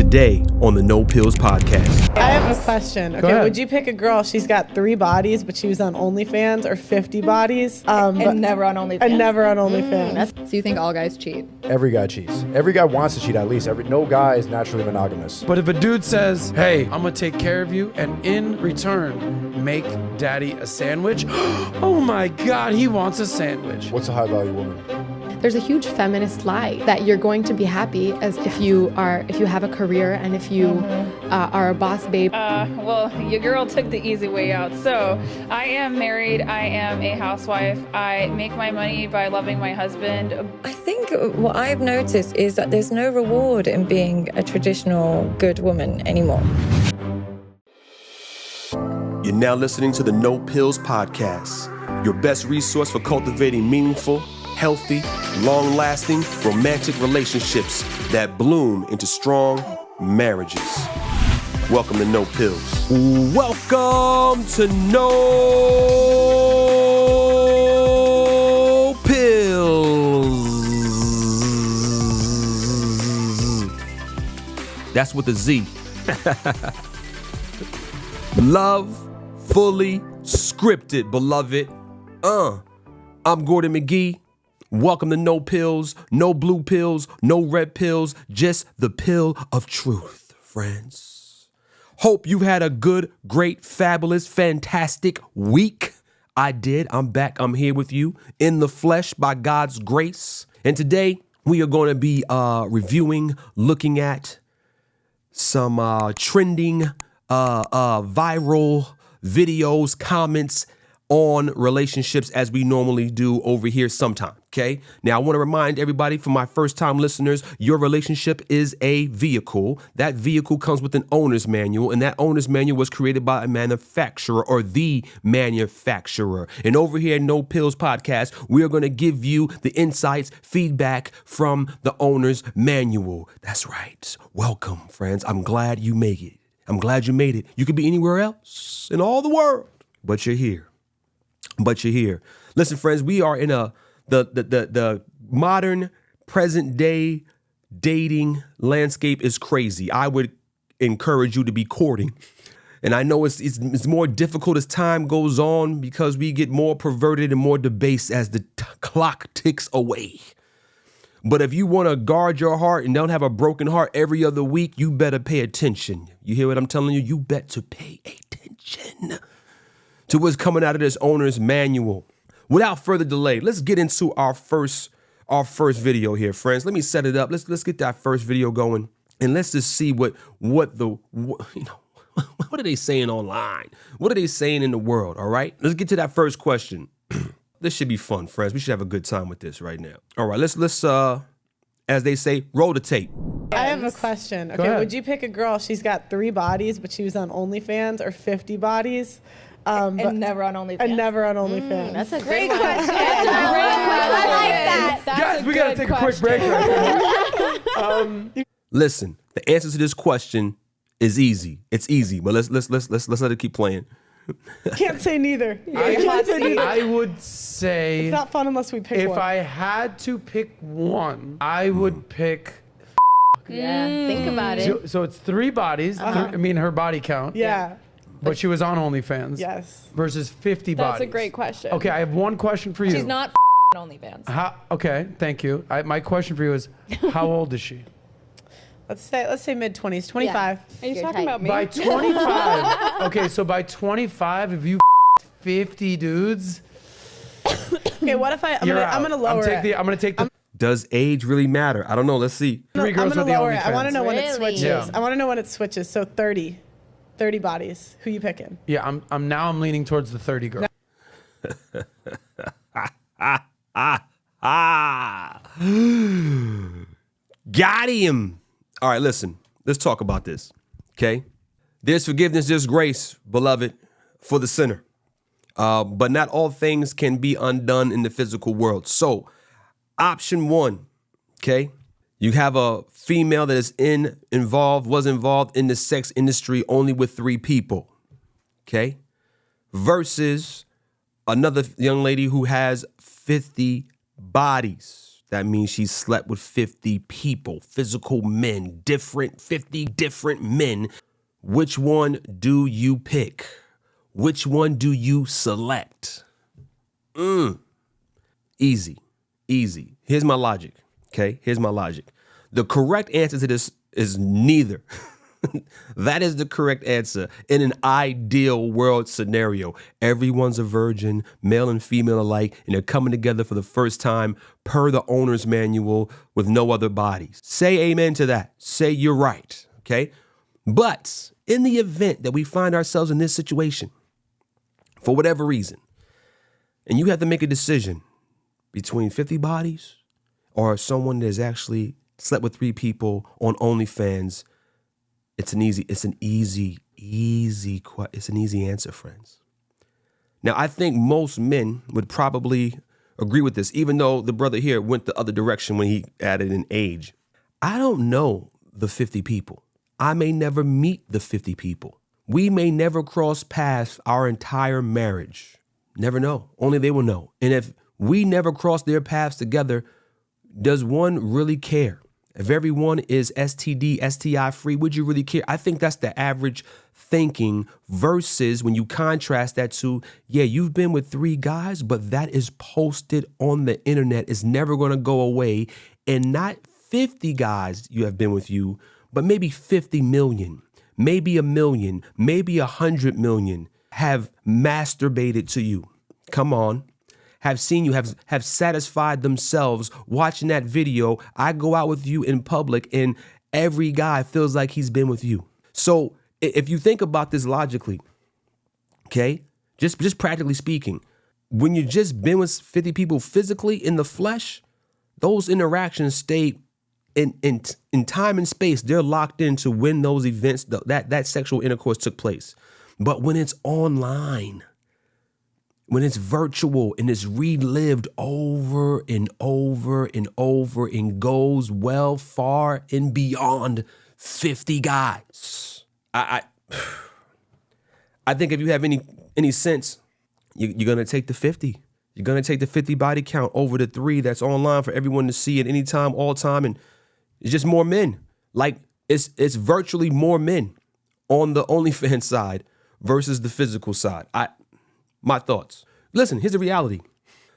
Today on the No Pillz podcast. I have a question. Okay, would you pick a girl? She's got 3 bodies, but she was on OnlyFans, or 50 bodies, and never on OnlyFans. And never on OnlyFans. So you think all guys cheat? Every guy cheats. Every guy wants to cheat at least. No guy is naturally monogamous. But if a dude says, hey, I'm gonna take care of you, and in return, make daddy a sandwich, oh my God, he wants a sandwich. What's a high value woman? There's a huge feminist lie that you're going to be happy as if you have a career and if you are a boss babe. Well, your girl took the easy way out. So I am married. I am a housewife. I make my money by loving my husband. I think what I've noticed is that there's no reward in being a traditional good woman anymore. You're now listening to the No Pillz podcast, your best resource for cultivating meaningful, healthy, long-lasting, romantic relationships that bloom into strong marriages. Welcome to No Pillz. Welcome to No Pillz. That's with a Z. Love fully scripted, beloved. I'm Gordon McGee. Welcome to No Pillz, no blue pills, no red pills, just the pill of truth, friends. Hope you've had a good, great, fabulous, fantastic week. I did. I'm back. I'm here with you in the flesh by God's grace. And today we are going to be reviewing, looking at some trending, viral videos, comments on relationships as we normally do over here sometime, okay? Now, I want to remind everybody, for my first-time listeners, your relationship is a vehicle. That vehicle comes with an owner's manual, and that owner's manual was created by a manufacturer or the manufacturer. And over here at No Pillz Podcast, we are going to give you the insights, feedback from the owner's manual. That's right. Welcome, friends. I'm glad you made it. I'm glad you made it. You could be anywhere else in all the world, but you're here. But you're here. Listen, friends, we are in the modern present day dating landscape is crazy. I would encourage you to be courting. And I know it's more difficult as time goes on because we get more perverted and more debased as the clock ticks away. But if you want to guard your heart and don't have a broken heart every other week, you better pay attention. You hear what I'm telling you? You bet to pay attention to what's coming out of this owner's manual. Without further delay, let's get into our first video here, friends. Let me set it up. Let's get that first video going, and let's just see what are they saying online? What are they saying in the world? All right, let's get to that first question. This should be fun, friends. We should have a good time with this right now. All right, let's as they say, roll the tape. I have a question. Okay, would you pick a girl? She's got 3 bodies, but she was on OnlyFans, or 50 bodies? And never on OnlyFans. And never on OnlyFans. That's a Great good question. That's a great question. I like that. Guys, we gotta take a quick break right now. Listen, the answer to this question is easy. It's easy, but let's let it keep playing. Can't say neither. Can't say neither. I would say It's not fun unless we pick one. if I had to pick one, I would pick. Yeah, think about it. So it's 3 bodies. I mean, her body count. Yeah. But she was on OnlyFans. Yes. Versus 50 bodies. That's a great question. Okay, I have one question for you. She's not on OnlyFans. Okay, thank you. My question for you is, how old is she? Let's say mid-20s, 25. Are you You're talking tight. about me? By 25. Okay, so by 25, if you 50 dudes, Okay, what if I'm gonna lower it. I'm gonna take the. Does age really matter? I don't know. Let's see. 3 girls I'm gonna with the lower it. I OnlyFans. want to know when it Really? switches. Yeah. I want to know when it switches. So 30 bodies. Who you picking? Yeah, I'm leaning towards the 30 girl. Got him. All right, listen. Let's talk about this, okay? There's forgiveness, there's grace, beloved, for the sinner. But not all things can be undone in the physical world. So, option 1, okay? You have a female that is was involved in the sex industry only with 3 people, okay? Versus another young lady who has 50 bodies. That means she slept with 50 people, physical men, 50 different men. Which one do you pick? Which one do you select? Easy. Here's my logic, okay? Here's my logic. The correct answer to this is neither. That is the correct answer. In an ideal world scenario, everyone's a virgin, male and female alike, and they're coming together for the first time per the owner's manual with no other bodies. Say amen to that. Say you're right, okay? But in the event that we find ourselves in this situation, for whatever reason, and you have to make a decision between 50 bodies or someone that's actually slept with 3 people on OnlyFans, it's an easy answer, friends. Now, I think most men would probably agree with this, even though the brother here went the other direction when he added an age. I don't know the 50 people. I may never meet the 50 people. We may never cross paths our entire marriage. Never know. Only they will know. And if we never cross their paths together, does one really care? If everyone is STD, STI free, would you really care? I think that's the average thinking versus when you contrast that to, yeah, you've been with 3 guys, but that is posted on the internet. It's never going to go away. And not 50 guys you have been with you, but maybe 50 million, maybe 1 million, maybe 100 million have masturbated to you. Come on. Have seen you, have satisfied themselves watching that video. I go out with you in public and every guy feels like he's been with you. So if you think about this logically, okay, just practically speaking, when you just been with 50 people physically in the flesh, those interactions stay in time and space. They're locked into when those events, that sexual intercourse took place. But when it's online, when it's virtual and it's relived over and over and over and goes well far and beyond 50 guys. I think if you have any sense, you're going to take the 50. You're going to take the 50 body count over the 3 that's online for everyone to see at any time, all time. And it's just more men. Like it's virtually more men on the OnlyFans side versus the physical side. My thoughts. Listen, here's the reality.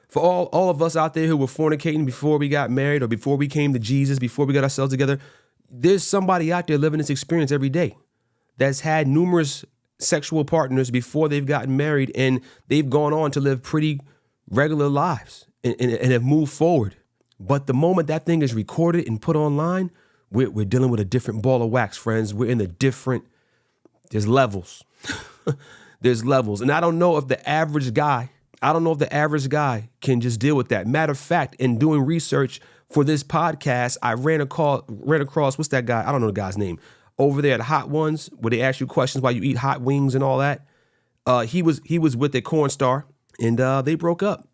For all of us out there who were fornicating before we got married or before we came to Jesus, before we got ourselves together, there's somebody out there living this experience every day that's had numerous sexual partners before they've gotten married, and they've gone on to live pretty regular lives and have moved forward. But the moment that thing is recorded and put online, we're dealing with a different ball of wax, friends. We're in there's levels. There's levels. And I don't know if the average guy can just deal with that. Matter of fact, in doing research for this podcast, I ran across, what's that guy? I don't know the guy's name. Over there at Hot Ones, where they ask you questions while you eat hot wings and all that. He was with a corn star, and they broke up.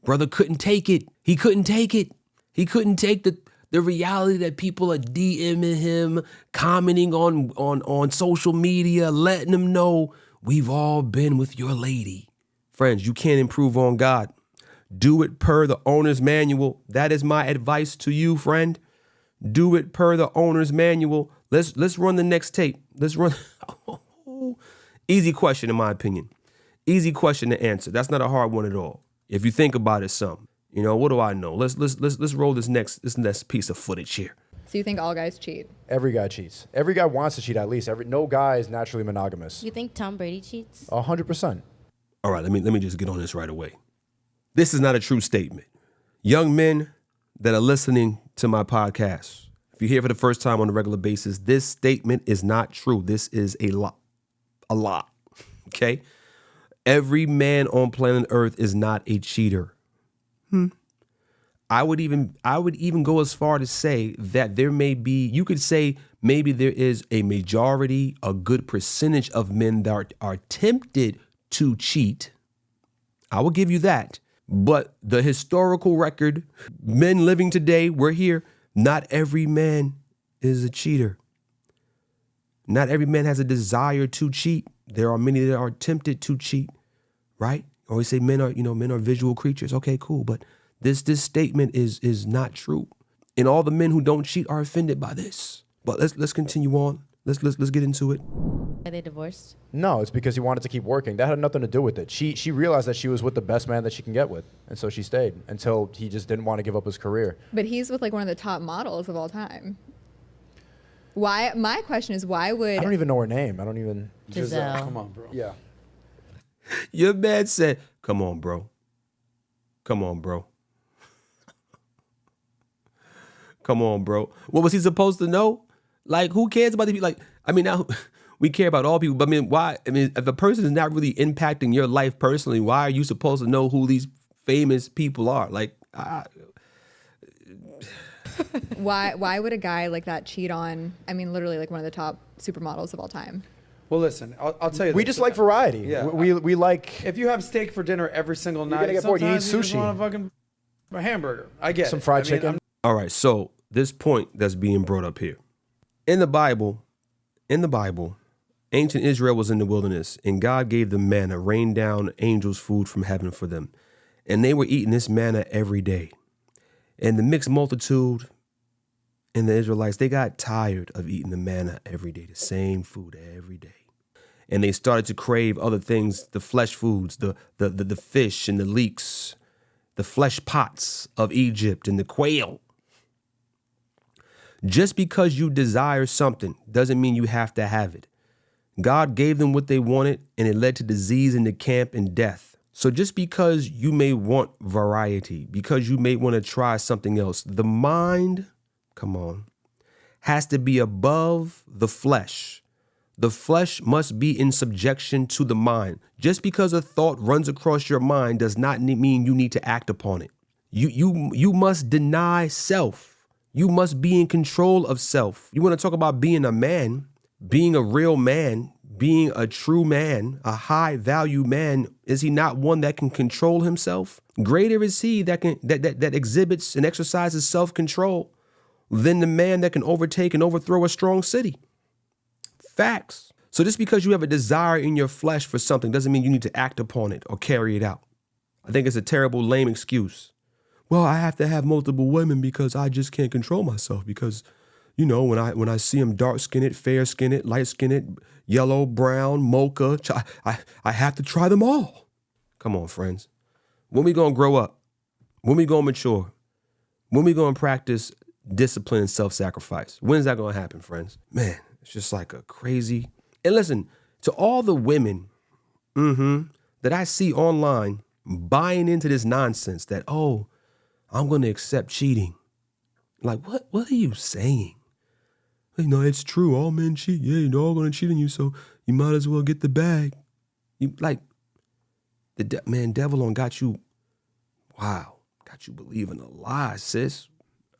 Brother couldn't take it. He couldn't take it. He couldn't take the reality that people are DMing him, commenting on social media, letting him know we've all been with your lady. Friends, you can't improve on God. Do it per the owner's manual. That is my advice to you, friend. Do it per the owner's manual. Let's run the next tape. Let's run. Easy question, in my opinion. Easy question to answer. That's not a hard one at all. If you think about it some. You know, what do I know? Let's roll this next piece of footage here. So you think all guys cheat? Every guy cheats. Every guy wants to cheat at least. No guy is naturally monogamous. You think Tom Brady cheats? 100%. All right, let me just get on this right away. This is not a true statement. Young men that are listening to my podcast, if you're here for the first time on a regular basis, this statement is not true. This is a lot, okay? Every man on planet Earth is not a cheater. I would even go as far to say that you could say maybe there is a majority, a good percentage of men that are tempted to cheat. I will give you that. But the historical record, men living today, we're here, not every man is a cheater. Not every man has a desire to cheat. There are many that are tempted to cheat, right? Always say men are visual creatures. Okay, cool. But This statement is not true. And all the men who don't cheat are offended by this. But let's continue on. Let's get into it. Are they divorced? No, it's because he wanted to keep working. That had nothing to do with it. She realized that she was with the best man that she can get with, and so she stayed until he just didn't want to give up his career. But he's with like one of the top models of all time. Why? My question is, why would... I don't even know her name. I don't even... Giselle. Come on, bro. Yeah. Your man said, come on, bro. Come on, bro. Come on, bro. What was he supposed to know? Like, who cares about the people? Like, I mean, now we care about all people, but I mean, why? I mean, if a person is not really impacting your life personally, why are you supposed to know who these famous people are? Like, why would a guy like that cheat on, I mean, literally like one of the top supermodels of all time? Well, listen, I'll tell you. We this. just like variety. Yeah. We like... If you have steak for dinner every single night, gonna get bored. You need sometimes just sushi. want a fucking hamburger. I get Some it. fried I mean, chicken. all right, so this point that's being brought up here. In the Bible, ancient Israel was in the wilderness, and God gave them manna, rained down angels' food from heaven for them. And they were eating this manna every day. And the mixed multitude and the Israelites, they got tired of eating the manna every day, the same food every day. And they started to crave other things, the flesh foods, the fish and the leeks, the flesh pots of Egypt and the quail. Just because you desire something doesn't mean you have to have it. God gave them what they wanted, and it led to disease in the camp and death. So just because you may want variety, because you may want to try something else, the mind, come on, has to be above the flesh. The flesh must be in subjection to the mind. Just because a thought runs across your mind does not mean you need to act upon it. You must deny self. You must be in control of self. You want to talk about being a man, being a real man, being a true man, a high value man. Is he not one that can control himself? Greater is he that exhibits and exercises self-control than the man that can overtake and overthrow a strong city. Facts. So just because you have a desire in your flesh for something doesn't mean you need to act upon it or carry it out. I think it's a terrible, lame excuse. Well, I have to have multiple women because I just can't control myself because, you know, when I see them dark-skinned, fair-skinned, light-skinned, yellow, brown, mocha, I have to try them all. Come on, friends. When we gonna grow up? When we gonna mature? When we gonna practice discipline and self-sacrifice? When is that gonna happen, friends? Man, it's just like a crazy... And listen, to all the women that I see online buying into this nonsense that, oh, I'm going to accept cheating. Like, what are you saying? You know, it's true. All men cheat. Yeah, they're all going to cheat on you, so you might as well get the bag. You like, the devil on got you, wow, got you believing a lie, sis.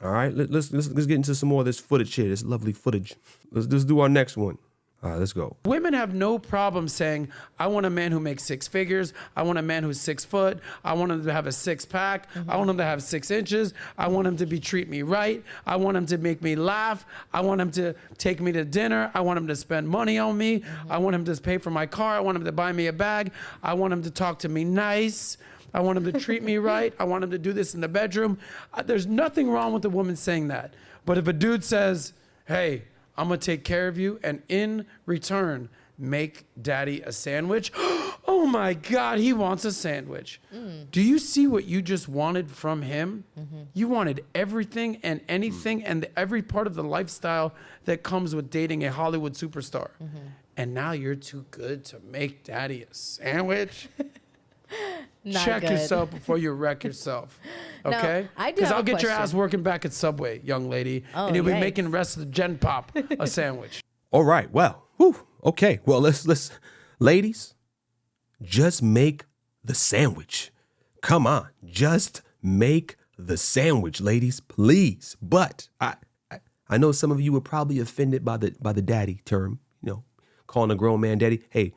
All right, let's get into some more of this footage here, this lovely footage. Let's do our next one. All right, let's go. Women have no problem saying, I want a man who makes 6 figures. I want a man who's 6 foot. I want him to have a 6-pack. I want him to have 6 inches. I want him to treat me right. I want him to make me laugh. I want him to take me to dinner. I want him to spend money on me. I want him to pay for my car. I want him to buy me a bag. I want him to talk to me nice. I want him to treat me right. I want him to do this in the bedroom. There's nothing wrong with a woman saying that. But if a dude says, hey, I'm going to take care of you, and in return, make daddy a sandwich. Oh my God, he wants a sandwich. Do you see what you just wanted from him? You wanted everything and anything and every part of the lifestyle that comes with dating a Hollywood superstar. And now you're too good to make daddy a sandwich? Check yourself before you wreck yourself. Okay? No, I do Because have I'll a get your question. ass working back at Subway, young lady. And you'll be making the rest of the Gen Pop a sandwich. All right, well, okay. Well, let's, ladies, just make the sandwich. Come on, just make the sandwich, ladies, please. But I know some of you were probably offended by the daddy term, you know, calling a grown man daddy. Hey,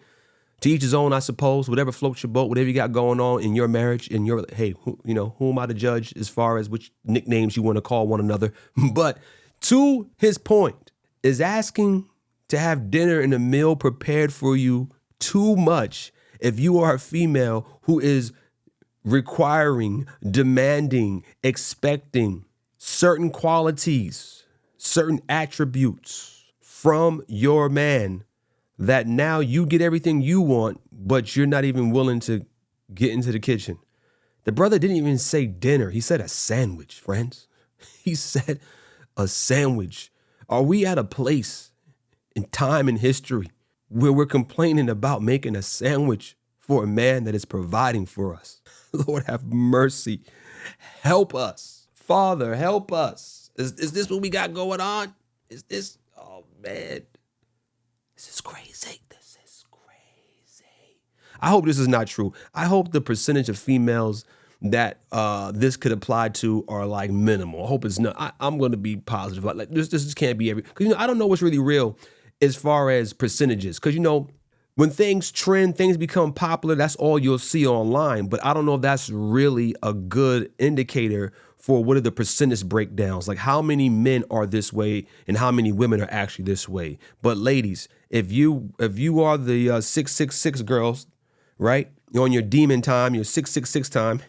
to each his own, I suppose. Whatever floats your boat, whatever you got going on in your marriage, in your, hey, who am I to judge as far as which nicknames you want to call one another? But to his point, is asking to have dinner and a meal prepared for you too much if you are a female who is requiring, demanding, expecting certain qualities, certain attributes from your man that now you get everything you want, but you're not even willing to get into the kitchen. The brother didn't even say dinner. He said a sandwich, friends. He said a sandwich. Are we at a place in time and history where we're complaining about making a sandwich for a man that is providing for us? Lord have mercy. Help us. Father, help us. Is this what we got going on? Is this, oh man, this is crazy. This is crazy. I hope this is not true. I hope the percentage of females that this could apply to are like minimal. I hope it's not. I'm going to be positive. Like this just can't be because I don't know what's really real as far as percentages. Because when things trend, things become popular, that's all you'll see online. But I don't know if that's really a good indicator for what are the percentage breakdowns. Like how many men are this way and how many women are actually this way. But ladies, if you are the 666 girls, right? You're on your demon time, your 666 time.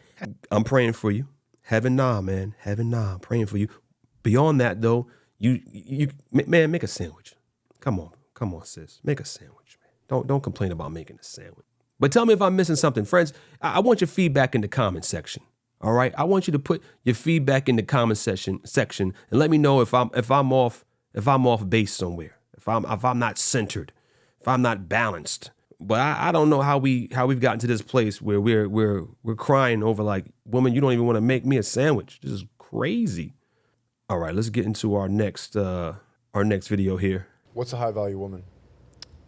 I'm praying for you. Heaven nah, man. Heaven nah. I'm praying for you. Beyond that though, you man, make a sandwich. Come on, sis. Make a sandwich, man. Don't complain about making a sandwich. But tell me if I'm missing something. Friends, I want your feedback in the comment section. All right? I want you to put your feedback in the comment section and let me know if I'm off base somewhere. If I'm not centered, if I'm not balanced. But I don't know how we've gotten to this place where we're crying over like, woman, you don't even want to make me a sandwich. This is crazy. All right, let's get into our next video here. What's a high value woman?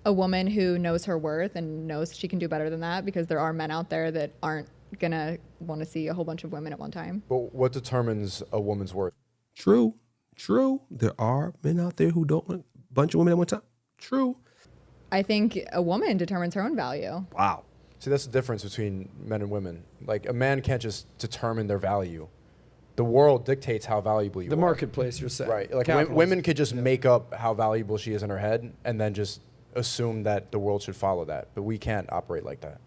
A woman who knows her worth and knows she can do better than that, because there are men out there that aren't gonna want to see a whole bunch of women at one time. But what determines a woman's worth? True. There are men out there who don't want a bunch of women at one time. True. I think a woman determines her own value. Wow. See, that's the difference between men and women. Like, a man can't just determine their value. The world dictates how valuable you are. The marketplace, you're saying. Right. Like, women could just make up how valuable she is in her head and then just assume that the world should follow that. But we can't operate like that.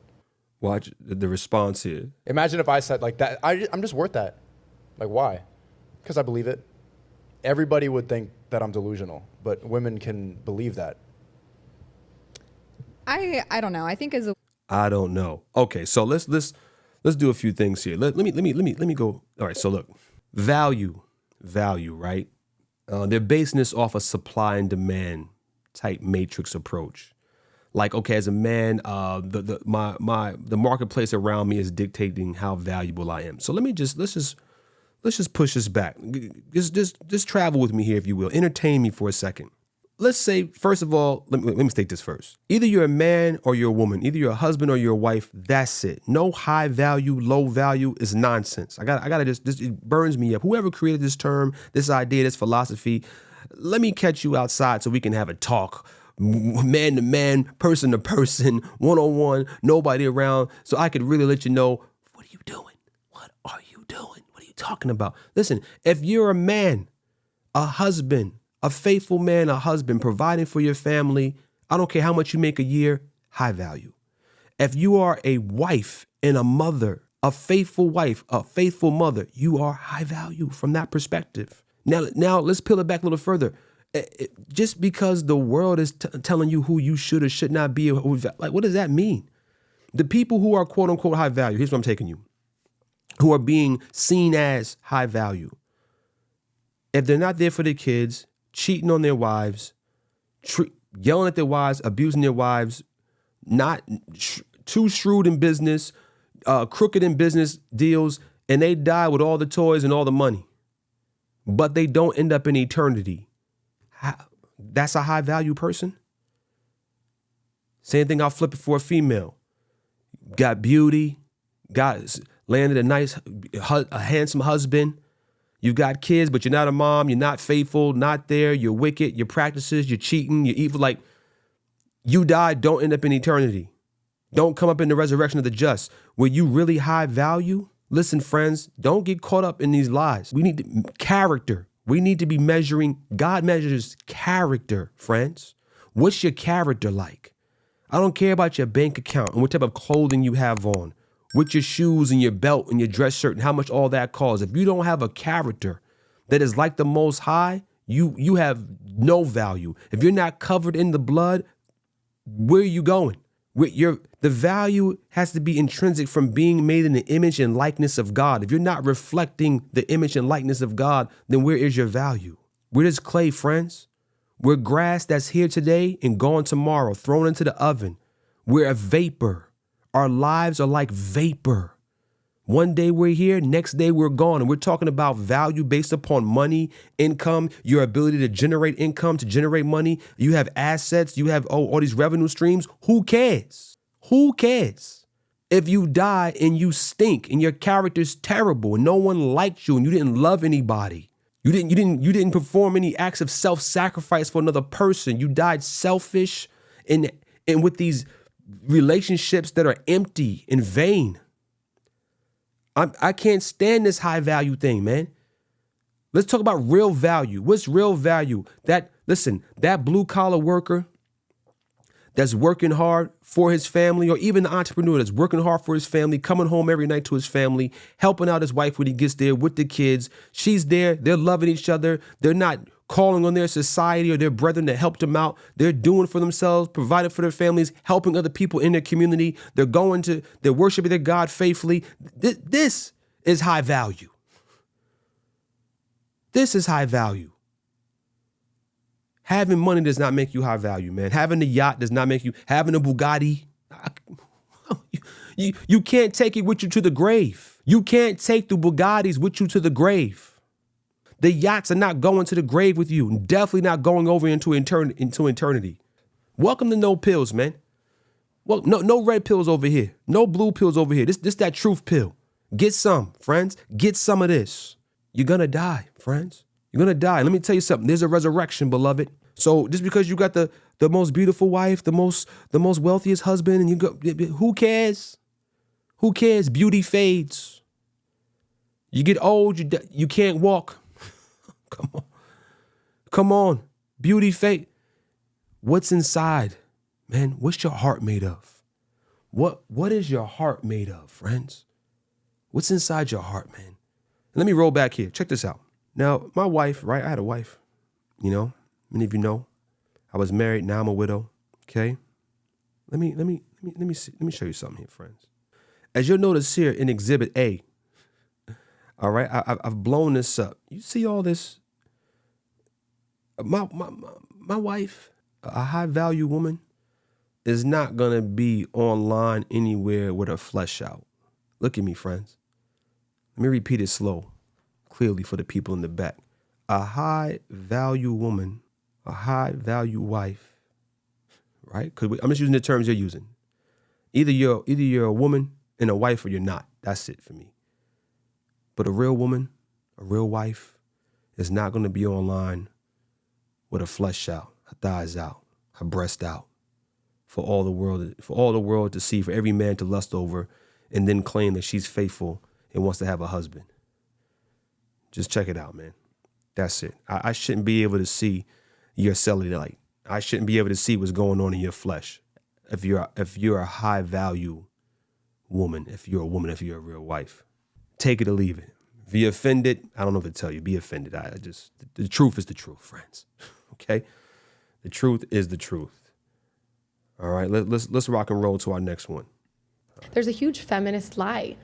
Watch the response here. Imagine if I said like that, I'm just worth that. Like, why? Because I believe it. Everybody would think that I'm delusional, but women can believe that. I don't know. I think I don't know. Okay, so let's do a few things here. Let me go. All right, so look, value, right? They're basing this off a supply and demand type matrix approach. Like, okay, as a man, the marketplace around me is dictating how valuable I am. So let's just push this back. Just travel with me here, if you will. Entertain me for a second. Let's say, first of all, let me state this first. Either you're a man or you're a woman. Either you're a husband or you're a wife. That's it. No high value, low value is nonsense. I gotta it burns me up. Whoever created this term, this idea, this philosophy, let me catch you outside so we can have a talk. Man to man, person to person, one-on-one, nobody around, so I could really let you know, what are you doing? What are you doing? What are you talking about? Listen, if you're a man, a husband, a faithful man, a husband, providing for your family, I don't care how much you make a year, high value. If you are a wife and a mother, a faithful wife, a faithful mother, you are high value from that perspective. Now let's peel it back a little further. Just because the world is telling you who you should or should not be, like, what does that mean? The people who are quote unquote high value, here's where I'm taking you, who are being seen as high value. If they're not there for their kids, cheating on their wives, yelling at their wives, abusing their wives, not too shrewd in business, crooked in business deals, and they die with all the toys and all the money, but they don't end up in eternity. That's a high value person. Same thing, I'll flip it for a female. Got beauty, landed a handsome husband. You've got kids, but you're not a mom. You're not faithful, not there. You're wicked. Your practices, you're cheating, you're evil. Like, you die, don't end up in eternity. Don't come up in the resurrection of the just. Were you really high value? Listen, friends, don't get caught up in these lies. We need character. We need to be measuring. God measures character, friends. What's your character like? I don't care about your bank account and what type of clothing you have on. with your shoes and your belt and your dress shirt and how much all that costs. If you don't have a character that is like the Most High, you have no value. If you're not covered in the blood, where are you going? The value has to be intrinsic from being made in the image and likeness of God. If you're not reflecting the image and likeness of God, then where is your value? We're just clay, friends. We're grass that's here today and gone tomorrow, thrown into the oven. We're a vapor. Our lives are like vapor. One day we're here, next day we're gone. And we're talking about value based upon money, income, your ability to generate income, to generate money. You have assets, you have all these revenue streams. Who cares? Who cares? If you die and you stink and your character's terrible and no one liked you and you didn't love anybody, you didn't perform any acts of self-sacrifice for another person. You died selfish and with these relationships that are empty and vain. I can't stand this high value thing, man. Let's talk about real value. What's real value? That blue collar worker that's working hard for his family, or even the entrepreneur that's working hard for his family, coming home every night to his family, helping out his wife when he gets there with the kids. She's there. They're loving each other. They're not calling on their society or their brethren to help them out. They're doing for themselves, providing for their families, helping other people in their community. They're worshiping their God faithfully. This is high value. This is high value. Having money does not make you high value, man. Having a yacht does not make you, having a Bugatti, you can't take it with you to the grave. You can't take the Bugattis with you to the grave. The yachts are not going to the grave with you, and definitely not going over into eternity. Welcome to no pills, man. Well, no red pills over here. No blue pills over here. This that truth pill. Get some, friends. Get some of this. You're gonna die, friends. You're gonna die. Let me tell you something. There's a resurrection, beloved. So just because you got the most beautiful wife, the most wealthiest husband, and you go, who cares? Who cares? Beauty fades. You get old, you can't walk. Come on. Beauty fade. What's inside, man? What's your heart made of? What is your heart made of, friends? What's inside your heart, man? Let me roll back here. Check this out. Now, my wife, right? I had a wife, many of you know. I was married, now I'm a widow. Okay? Let me show you something here, friends. As you'll notice here in Exhibit A, all right, I've blown this up. You see all this? My wife, a high value woman, is not gonna be online anywhere with her flesh out. Look at me, friends. Let me repeat it slow, clearly for the people in the back. A high value woman, a high value wife, right? I'm just using the terms you're using. Either you're a woman and a wife, or you're not. That's it for me. But a real woman, a real wife, is not going to be online with her flesh out, her thighs out, her breast out, for all the world to see, for every man to lust over, and then claim that she's faithful and wants to have a husband. Just check it out, man. That's it. I shouldn't be able to see your cellulite. I shouldn't be able to see what's going on in your flesh. If you're a high value woman, if you're a real wife. Take it or leave it. Be offended. I don't know what to tell you. Be offended. The truth is the truth, friends. Okay? The truth is the truth. All right, let's rock and roll to our next one. There's a huge feminist lie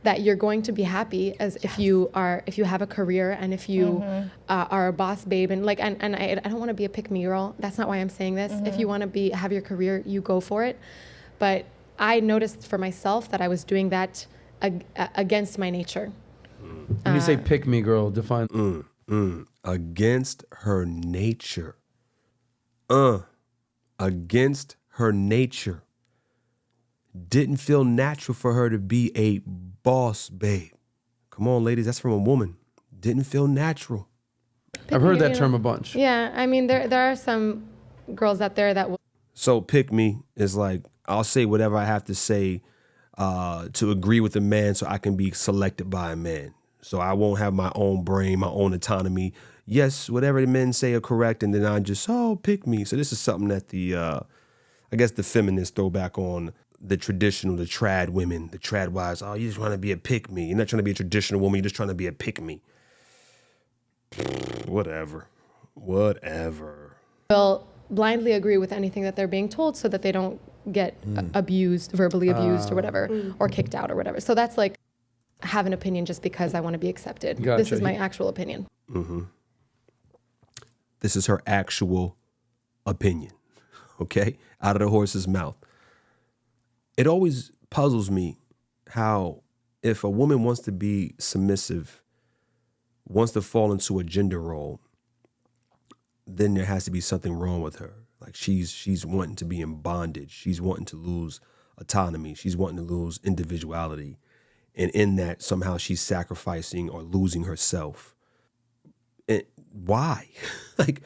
that you're going to be happy as if you have a career and if you are a boss babe and I don't want to be a pick-me girl. That's not why I'm saying this. If you want to have your career, you go for it. But I noticed for myself that I was doing that against my nature. When you say pick me girl, define. Against her nature. Against her nature. Didn't feel natural for her to be a boss babe. Come on, ladies, that's from a woman. Didn't feel natural. I've heard that term a bunch. Yeah, I mean, there are some girls out there that will. So pick me is like, I'll say whatever I have to say to agree with a man so I can be selected by a man. So I won't have my own brain, my own autonomy. Yes, whatever the men say are correct, and then I just, pick me. So this is something that I guess the feminists throw back on the traditional, the trad women, the trad wives. Oh, you just want to be a pick-me. You're not trying to be a traditional woman. You're just trying to be a pick-me. Whatever. Will blindly agree with anything that they're being told so that they don't get abused, verbally abused or whatever, or kicked out or whatever. So that's like, have an opinion just because I want to be accepted. Gotcha. This is my actual opinion. Mm-hmm. This is her actual opinion, okay? Out of the horse's mouth. It always puzzles me how if a woman wants to be submissive, wants to fall into a gender role, then there has to be something wrong with her. Like she's wanting to be in bondage. She's wanting to lose autonomy. She's wanting to lose individuality. And in that, somehow she's sacrificing or losing herself. And why? Like,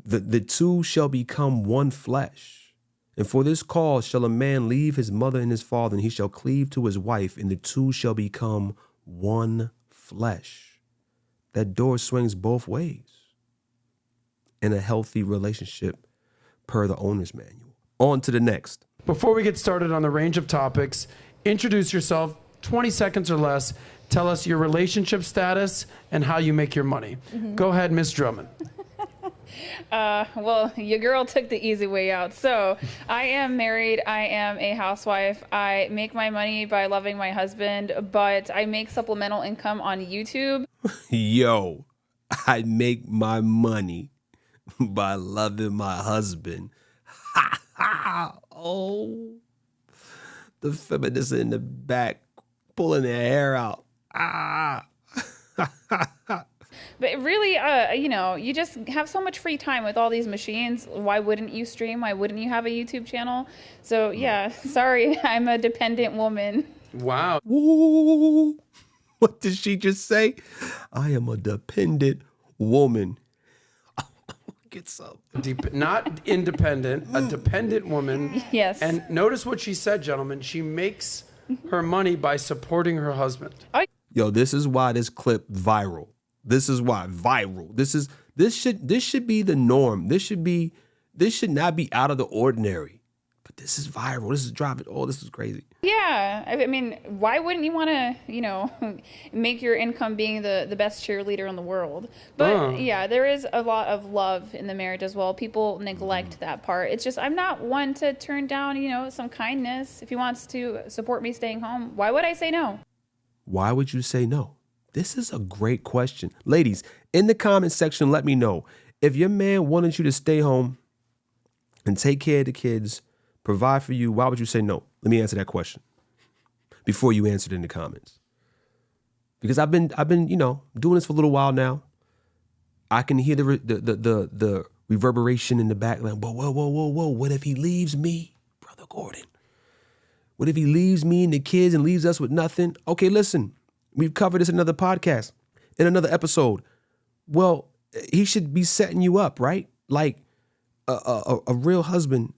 the two shall become one flesh. And for this cause shall a man leave his mother and his father, and he shall cleave to his wife, and the two shall become one flesh. That door swings both ways in a healthy relationship per the owner's manual. On to the next. Before we get started on the range of topics, introduce yourself, 20 seconds or less. Tell us your relationship status and how you make your money. Go ahead, Miss Drummond. Well, your girl took the easy way out. So I am married. I am a housewife. I make my money by loving my husband, but I make supplemental income on YouTube. Yo, I make my money by loving my husband. Ha ha. Oh, the feminists in the back pulling their hair out. Ah. But really, you just have so much free time with all these machines. Why wouldn't you stream? Why wouldn't you have a YouTube channel? So yeah, sorry, I'm a dependent woman. Wow. Ooh. What did she just say? I am a dependent woman. Get some. Not independent, a dependent woman. Yes. And notice what she said, gentlemen. She makes her money by supporting her husband. Yo, this is why this clip viral. This is why viral. This should be the norm. This should not be out of the ordinary. But this is viral. This is driving. Oh, this is crazy. Yeah, I mean, why wouldn't you want to, make your income being the best cheerleader in the world? But yeah, there is a lot of love in the marriage as well. People neglect that part. It's just, I'm not one to turn down, some kindness. If he wants to support me staying home, why would I say no? Why would you say no? This is a great question. Ladies, in the comment section, let me know. If your man wanted you to stay home and take care of the kids, provide for you, why would you say no? Let me answer that question before you answer it in the comments. Because I've been doing this for a little while now. I can hear the reverberation in the back. Like, whoa. What if he leaves me, Brother Gordon? What if he leaves me and the kids and leaves us with nothing? Okay, listen. We've covered this in another podcast, in another episode. Well, he should be setting you up, right? Like a real husband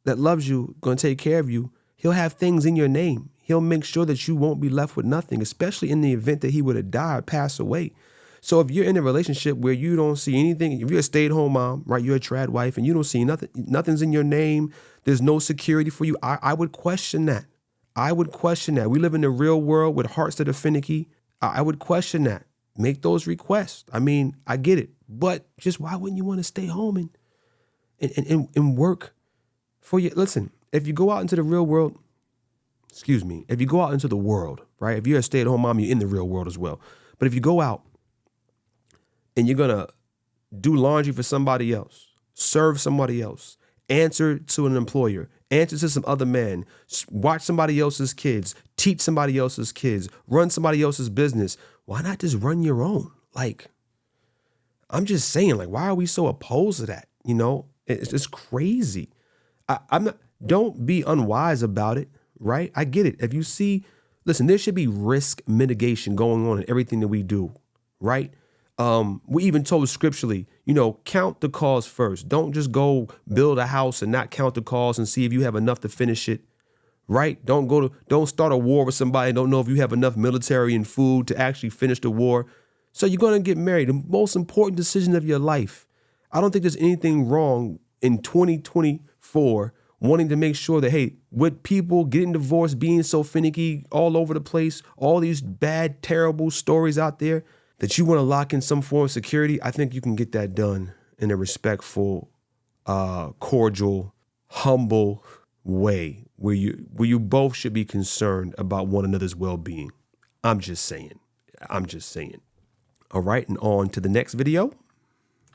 that loves you, going to take care of you, he'll have things in your name. He'll make sure that you won't be left with nothing, especially in the event that he would have died, passed away. So if you're in a relationship where you don't see anything, if you're a stay-at-home mom, right, you're a trad wife, and you don't see nothing, nothing's in your name, there's no security for you, I would question that. I would question that. We live in the real world with hearts that are finicky. I would question that. Make those requests. I mean, I get it. But just why wouldn't you want to stay home and work for you? Listen, if you go out into the real world, if you go out into the world, right? If you're a stay-at-home mom, you're in the real world as well. But if you go out and you're going to do laundry for somebody else, serve somebody else, answer to an employer, answer to some other man, watch somebody else's kids, teach somebody else's kids, run somebody else's business, why not just run your own? Like, I'm just saying, like, why are we so opposed to that? It's just crazy. Don't be unwise about it, right? I get it. If you see, listen, there should be risk mitigation going on in everything that we do, right? We even told scripturally, count the cost first. Don't just go build a house and not count the cost and see if you have enough to finish it, right? Don't start a war with somebody and don't know if you have enough military and food to actually finish the war. So you're going to get married, the most important decision of your life. I don't think there's anything wrong in 2024 wanting to make sure that, hey, with people getting divorced, being so finicky all over the place, all these bad, terrible stories out there, that you want to lock in some form of security, I think you can get that done in a respectful, cordial, humble way where you both should be concerned about one another's well-being. I'm just saying. All right, and on to the next video.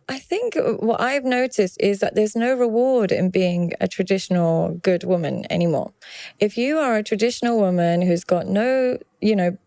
I think what I've noticed is that there's no reward in being a traditional good woman anymore. If you are a traditional woman who's got no,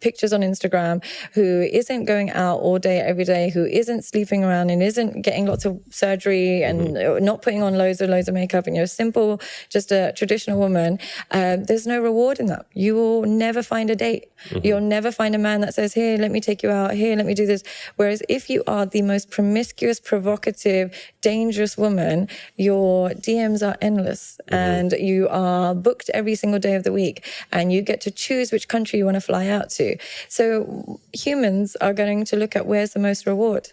pictures on Instagram, who isn't going out all day, every day, who isn't sleeping around and isn't getting lots of surgery and not putting on loads of makeup, and you're simple, just a traditional woman, there's no reward in that. You will never find a date. You'll never find a man that says, here, let me take you out. Here, let me do this. Whereas if you are the most promiscuous, provocative, dangerous woman, your DMs are endless and you are booked every single day of the week and you get to choose which country you want to fly out to. So humans are going to look at where's the most reward.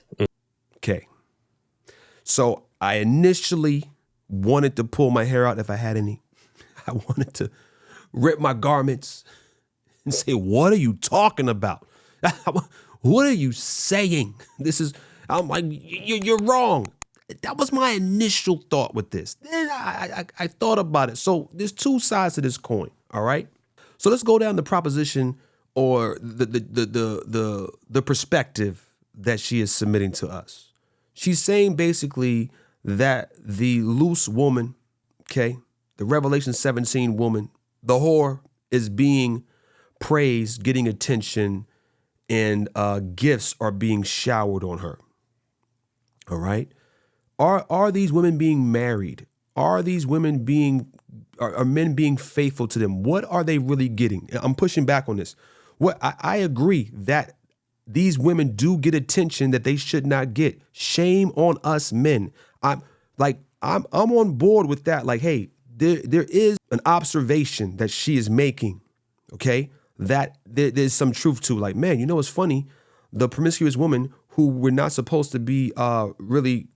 Okay. So I initially wanted to pull my hair out if I had any. I wanted to rip my garments and say, what are you talking about? What are you saying? I'm like, you're wrong. That was my initial thought with this. Then I thought about it. So there's two sides to this coin, all right? So let's go down the proposition or the perspective that she is submitting to us. She's saying basically that the loose woman, okay, the Revelation 17 woman, the whore, is being praised, getting attention, and gifts are being showered on her. All right. Are these women being married? Are these women are men being faithful to them? What are they really getting? I'm pushing back on this. I agree that these women do get attention that they should not get. Shame on us men. I'm on board with that. Like, hey, there is an observation that she is making, okay, that there's some truth to. Like, man, it's funny. The promiscuous woman who we're not supposed to be really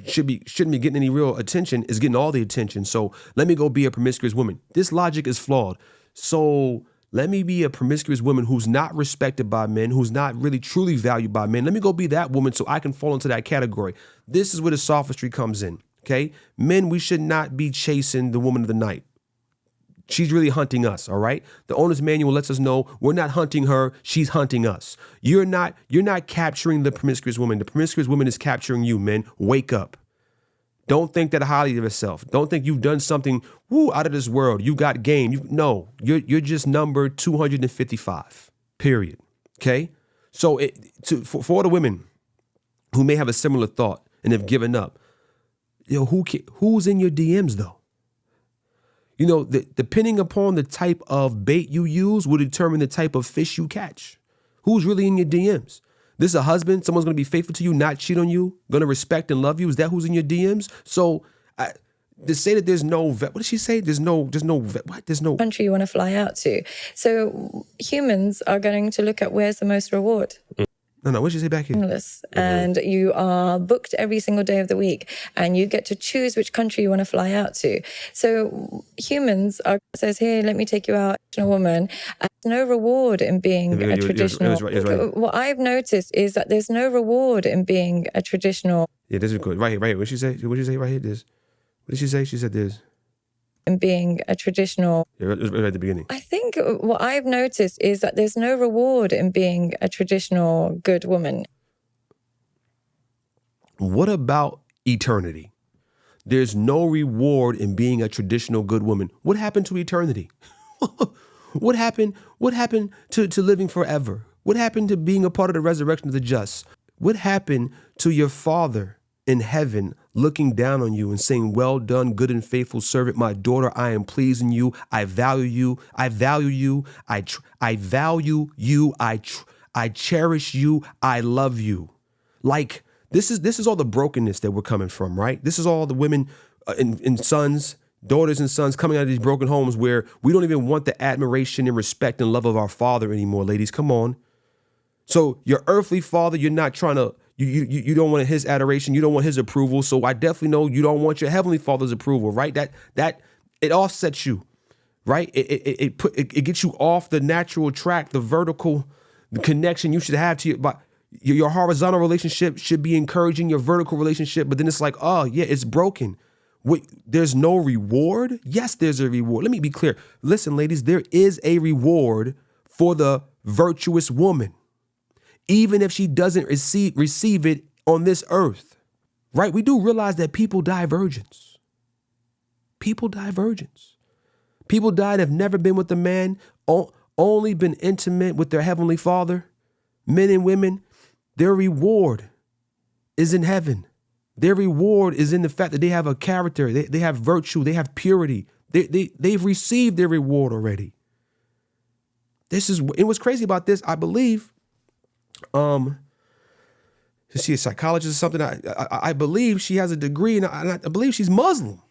shouldn't be getting any real attention is getting all the attention. So let me go be a promiscuous woman. This logic is flawed. So let me be a promiscuous woman who's not respected by men, who's not really truly valued by men. Let me go be that woman so I can fall into that category. This is where the sophistry comes in, okay? Men, we should not be chasing the woman of the night. She's really hunting us, all right? The owner's manual lets us know we're not hunting her, she's hunting us. You're not capturing the promiscuous woman. The promiscuous woman is capturing you, men. Wake up. Don't think that highly of yourself. Don't think you've done something out of this world. You got game. You're just number 255. Period. Okay? So for the women who may have a similar thought and have given up, who's in your DMs though? Depending upon the type of bait you use will determine the type of fish you catch. Who's really in your DMs? This is a husband, someone's going to be faithful to you, not cheat on you, going to respect and love you. Is that who's in your DMs? So to say that there's no, what did she say? There's no country you want to fly out to. So humans are going to look at where's the most reward. No, what did you say back here? And you are booked every single day of the week and you get to choose which country you want to fly out to. So humans says, here, let me take you out, a woman. No reward in being a traditional. Right. What I've noticed is that there's no reward in being a traditional. Yeah, this is good. Right here. What did she say? What did she say right here? This. What did she say? She said this. And being a traditional. Yeah, right at the beginning. I think what I've noticed is that there's no reward in being a traditional good woman. What about eternity? There's no reward in being a traditional good woman. What happened to eternity? What happened to living forever? What happened to being a part of the resurrection of the just? What happened to your Father in heaven looking down on you and saying, well done, good and faithful servant, my daughter, I am pleased in you. I value you. I value you. I value you. I cherish you. I love you. Like, this is all the brokenness that we're coming from, right? This is all the women and sons, daughters and sons coming out of these broken homes where we don't even want the admiration and respect and love of our Father anymore, ladies. Come on. So your earthly father, you're not trying to, you don't want his adoration. You don't want his approval. So I definitely know you don't want your heavenly Father's approval, right? That It offsets you, right? It gets you off the natural track, the vertical connection you should have to your horizontal relationship should be encouraging your vertical relationship, but then it's like, oh yeah, it's broken. Wait, there's no reward? Yes, there's a reward. Let me be clear. Listen, ladies, there is a reward for the virtuous woman, even if she doesn't receive it on this earth, right? We do realize that people die virgins. People die virgins. People die that have never been with a man, only been intimate with their heavenly Father. Men and women, their reward is in heaven. Their reward is in the fact that they have a character, they have virtue, they have purity. They've received their reward already. And what's crazy about this, I believe, is she a psychologist or something? I believe she has a degree, and I believe she's Muslim.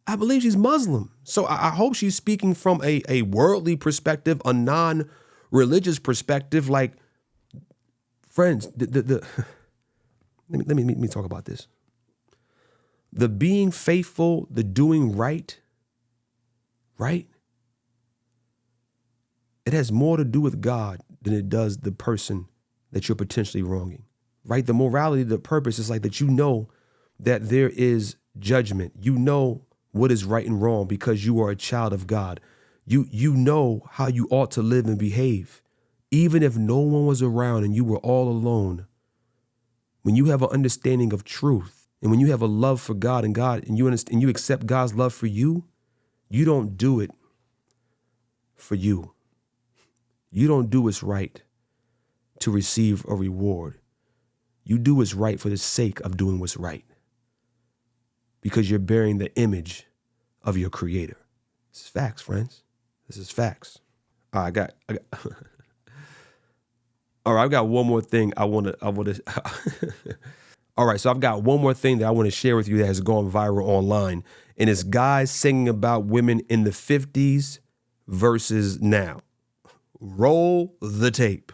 I believe she's Muslim. So I hope she's speaking from a worldly perspective, a non-religious perspective. Like, friends, let me talk about this. The being faithful, the doing right? It has more to do with God than it does the person that you're potentially wronging, right? The morality, the purpose is like that you know that there is judgment. You know what is right and wrong because you are a child of God. You know how you ought to live and behave. Even if no one was around and you were all alone, when you have an understanding of truth and when you have a love for God and you understand, and you accept God's love for you, you don't do it for you. You don't do what's right to receive a reward. You do what's right for the sake of doing what's right because you're bearing the image of your Creator. This is facts, friends. This is facts. All right, All right, I've got one more thing I want to. All right, so I've got one more thing that I want to share with you that has gone viral online, and it's guys singing about women in the 50s versus now. Roll the tape.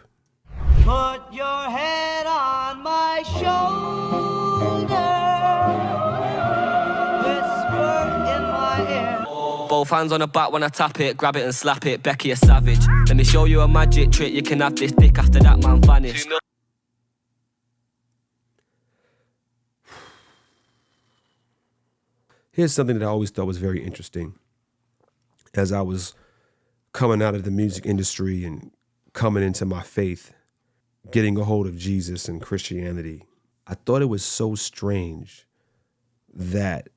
Put your head on my shoulder, whisper in my ear. Both hands on the back when I tap it, grab it and slap it. Becky a savage. Let me show you a magic trick. You can have this dick after that man vanished. Here's something that I always thought was very interesting. As I was coming out of the music industry and coming into my faith, getting a hold of Jesus and Christianity, I thought it was so strange that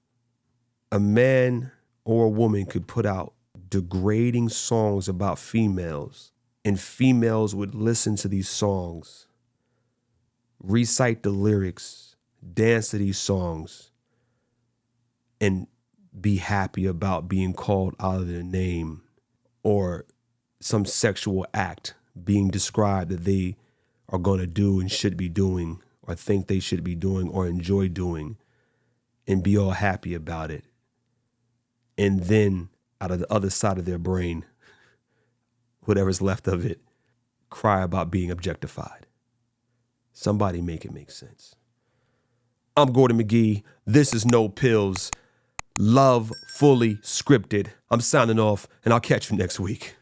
a man or a woman could put out degrading songs about females, and females would listen to these songs, recite the lyrics, dance to these songs, and be happy about being called out of their name or some sexual act being described that they are going to do and should be doing or think they should be doing or enjoy doing, and be all happy about it. And then out of the other side of their brain, whatever's left of it, cry about being objectified. Somebody make it make sense. I'm Gordon McGee. This is No Pillz. Love fully scripted. I'm signing off, and I'll catch you next week.